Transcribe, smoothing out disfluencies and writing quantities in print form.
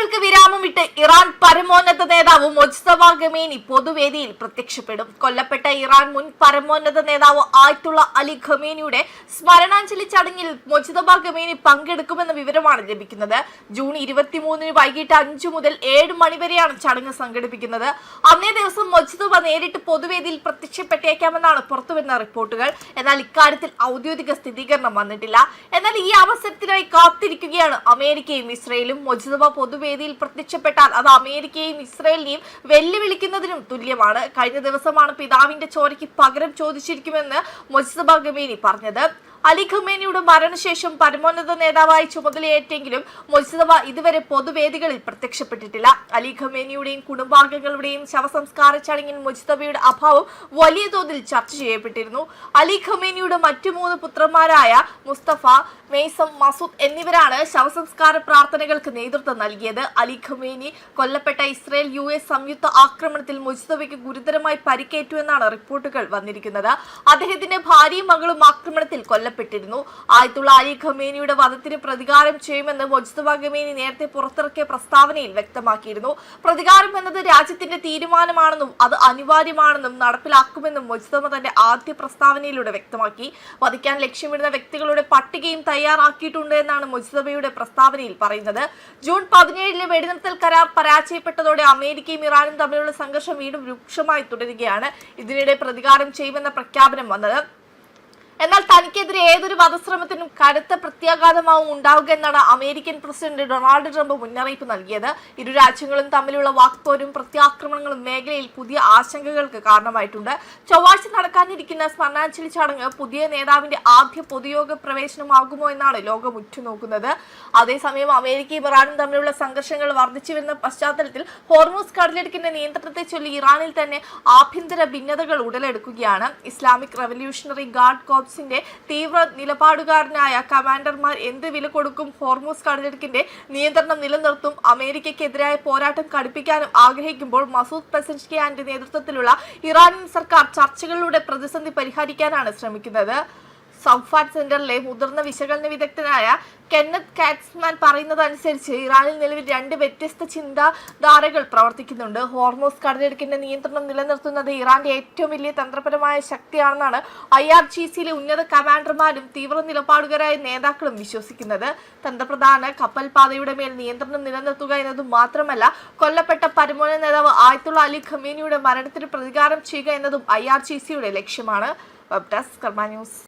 ചർച്ചകൾക്ക് വിരാമമിട്ട് ഇറാൻ പരമോന്നത നേതാവ് മുജ്തബ ഖമേനി പൊതുവേദിയിൽ പ്രത്യക്ഷപ്പെടും. കൊല്ലപ്പെട്ട ഇറാൻ മുൻ പരമോന്നത നേതാവ് ആയത്തുള്ള അലി ഖമേനിയുടെ സ്മരണാഞ്ജലി ചടങ്ങിൽ മുജ്തബ ഖമേനി പങ്കെടുക്കുമെന്ന വിവരമാണ് ലഭിക്കുന്നത്. ജൂൺ 23 വൈകിട്ട് 5 മുതൽ 7 മണിവരെയാണ് ചടങ്ങ് സംഘടിപ്പിക്കുന്നത്. അന്നേ ദിവസം മുജ്തബ നേരിട്ട് പൊതുവേദിയിൽ പ്രത്യക്ഷപ്പെട്ടേക്കാമെന്നാണ് പുറത്തുവരുന്ന റിപ്പോർട്ടുകൾ. എന്നാൽ ഇക്കാര്യത്തിൽ ഔദ്യോഗിക സ്ഥിരീകരണം വന്നിട്ടില്ല. എന്നാൽ ഈ അവസരത്തിനായി കാത്തിരിക്കുകയാണ് അമേരിക്കയും ഇസ്രയേലും. മുജ്തബ പൊതുവേദിയിൽ പ്രത്യക്ഷപ്പെട്ടാൽ അത് അമേരിക്കയെയും ഇസ്രയേലിനെയും വെല്ലുവിളിക്കുന്നതിനും തുല്യമാണ്. കഴിഞ്ഞ ദിവസമാണ് പിതാവിന്റെ ചോരയ്ക്ക് പകരം ചോദിച്ചിരിക്കുമെന്ന് മുജ്തബ ഖമേനി പറഞ്ഞത്. അലി ഖമേനിയുടെ മരണശേഷം പരമോന്നത നേതാവായി ചുമതലയേറ്റെങ്കിലും മുജ്തബ ഇതുവരെ പൊതുവേദികളിൽ പ്രത്യക്ഷപ്പെട്ടിട്ടില്ല. അലി ഖമേനിയുടെയും കുടുംബാംഗങ്ങളുടെയും ശവസംസ്കാര ചടങ്ങിൽ മുജ്തബയുടെ അഭാവം വലിയ തോതിൽ ചർച്ച ചെയ്യപ്പെട്ടിരുന്നു. അലി ഖമേനിയുടെ മറ്റു 3 പുത്രന്മാരായ മുസ്തഫ, മെയ്സം, മസൂദ് എന്നിവരാണ് ശവസംസ്കാര പ്രാർത്ഥനകൾക്ക് നേതൃത്വം നൽകിയത്. അലി ഖമേനി കൊല്ലപ്പെട്ട ഇസ്രയേൽ US സംയുക്ത ആക്രമണത്തിൽ മുജ്തബയ്ക്ക് ഗുരുതരമായി പരിക്കേറ്റു എന്നാണ് റിപ്പോർട്ടുകൾ വന്നിരിക്കുന്നത്. അദ്ദേഹത്തിന്റെ ഭാര്യയും മകളും ആക്രമണത്തിൽ കൊല്ലപ്പെട്ടിരുന്നു. ആയത്തുള്ള അലി ഖമേനിയുടെ വധത്തിന് പ്രതികാരം ചെയ്യുമെന്ന് മുജ്തബ ഖമേനി നേരത്തെ പുറത്തിറക്കിയ പ്രസ്താവനയിൽ വ്യക്തമാക്കിയിരുന്നു. പ്രതികാരം എന്നത് രാജ്യത്തിന്റെ തീരുമാനമാണെന്നും അത് അനിവാര്യമാണെന്നും നടപ്പിലാക്കുമെന്നും മുജ്തബ തന്റെ ആദ്യ പ്രസ്താവനയിലൂടെ വ്യക്തമാക്കി. വധിക്കാൻ ലക്ഷ്യമിടുന്ന വ്യക്തികളുടെ പട്ടികയും തയ്യാറാക്കിയിട്ടുണ്ട് എന്നാണ് മുജ്തബയുടെ പ്രസ്താവനയിൽ പറയുന്നത്. ജൂൺ 17 വെടിനിർത്തൽ കരാർ പരാജയപ്പെട്ടതോടെ അമേരിക്കയും ഇറാനും തമ്മിലുള്ള സംഘർഷം വീണ്ടും രൂക്ഷമായി തുടരുകയാണ്. ഇതിനിടെ പ്രതികാരം ചെയ്യുമെന്ന പ്രഖ്യാപനം വന്നത്. എന്നാൽ തനിക്കെതിരെ ഏതൊരു വധശ്രമത്തിനും കടുത്ത പ്രത്യാഘാതമാവും ഉണ്ടാവുക എന്നാണ് അമേരിക്കൻ പ്രസിഡന്റ് ഡൊണാൾഡ് ട്രംപ് മുന്നറിയിപ്പ് നൽകിയത്. ഇരു രാജ്യങ്ങളും തമ്മിലുള്ള വാക്പോരും പ്രത്യാക്രമണങ്ങളും മേഖലയിൽ പുതിയ ആശങ്കകൾക്ക് കാരണമായിട്ടുണ്ട്. ചൊവ്വാഴ്ച നടക്കാനിരിക്കുന്ന സ്മരണാഞ്ജലി ചടങ്ങ് പുതിയ നേതാവിന്റെ ആദ്യ പൊതുയോഗ പ്രവേശനമാകുമോ എന്നാണ് ലോകം ഉറ്റുനോക്കുന്നത്. അതേസമയം അമേരിക്കയും ഇറാനും തമ്മിലുള്ള സംഘർഷങ്ങൾ വർദ്ധിച്ചു വരുന്ന പശ്ചാത്തലത്തിൽ ഹോർമൂസ് കടലിടുക്കിന്റെ നിയന്ത്രണത്തെ ചൊല്ലി ഇറാനിൽ തന്നെ ആഭ്യന്തര ഭിന്നതകൾ ഉടലെടുക്കുകയാണ്. ഇസ്ലാമിക് റവല്യൂഷണറി ഗാർഡ് കോർപ്സിന്റെ തീവ്ര നിലപാടുകാരനായ കമാൻഡർമാർ എന്ത് വില കൊടുക്കും ഹോർമൂസ് കടലിടുക്കിന്റെ നിയന്ത്രണം നിലനിർത്തും അമേരിക്കയ്ക്കെതിരായ പോരാട്ടം കടുപ്പിക്കാനും ആഗ്രഹിക്കുമ്പോൾ മസൂദ് പെസഷ്കിയാന്റെ നേതൃത്വത്തിലുള്ള ഇറാനിയൻ സർക്കാർ ചർച്ചകളിലൂടെ പ്രതിസന്ധി പരിഹരിക്കാനാണ് ശ്രമിക്കുന്നത്. സൗഫാറ്റ് സെന്ററിലെ മുതിർന്ന വിശകലന വിദഗ്ധനായ കെന്നത്ത് കാറ്റ്സ്മാൻ പറയുന്നതനുസരിച്ച് ഇറാനിൽ നിലവിൽ 2 വ്യത്യസ്ത ചിന്താധാരകൾ പ്രവർത്തിക്കുന്നുണ്ട്. ഹോർമൂസ് കടലിടുക്കിന്റെ നിയന്ത്രണം നിലനിർത്തുന്നത് ഇറാന്റെ ഏറ്റവും വലിയ തന്ത്രപരമായ ശക്തിയാണെന്നാണ് IRGCയിലെ ഉന്നത കമാൻഡർമാരും തീവ്ര നിലപാടുകാരായ നേതാക്കളും വിശ്വസിക്കുന്നത്. തന്ത്രപ്രധാന കപ്പൽ പാതയുടെ മേൽ നിയന്ത്രണം നിലനിർത്തുക എന്നതും മാത്രമല്ല, കൊല്ലപ്പെട്ട പരമോന്നത നേതാവ് ആയത്തുള്ള അലി ഖമേനിയുടെ മരണത്തിന് പ്രതികാരം ചെയ്യുക എന്നതും IRGCയുടെ ലക്ഷ്യമാണ്. വെബ് ഡെസ്ക് കർമ്മ ന്യൂസ്.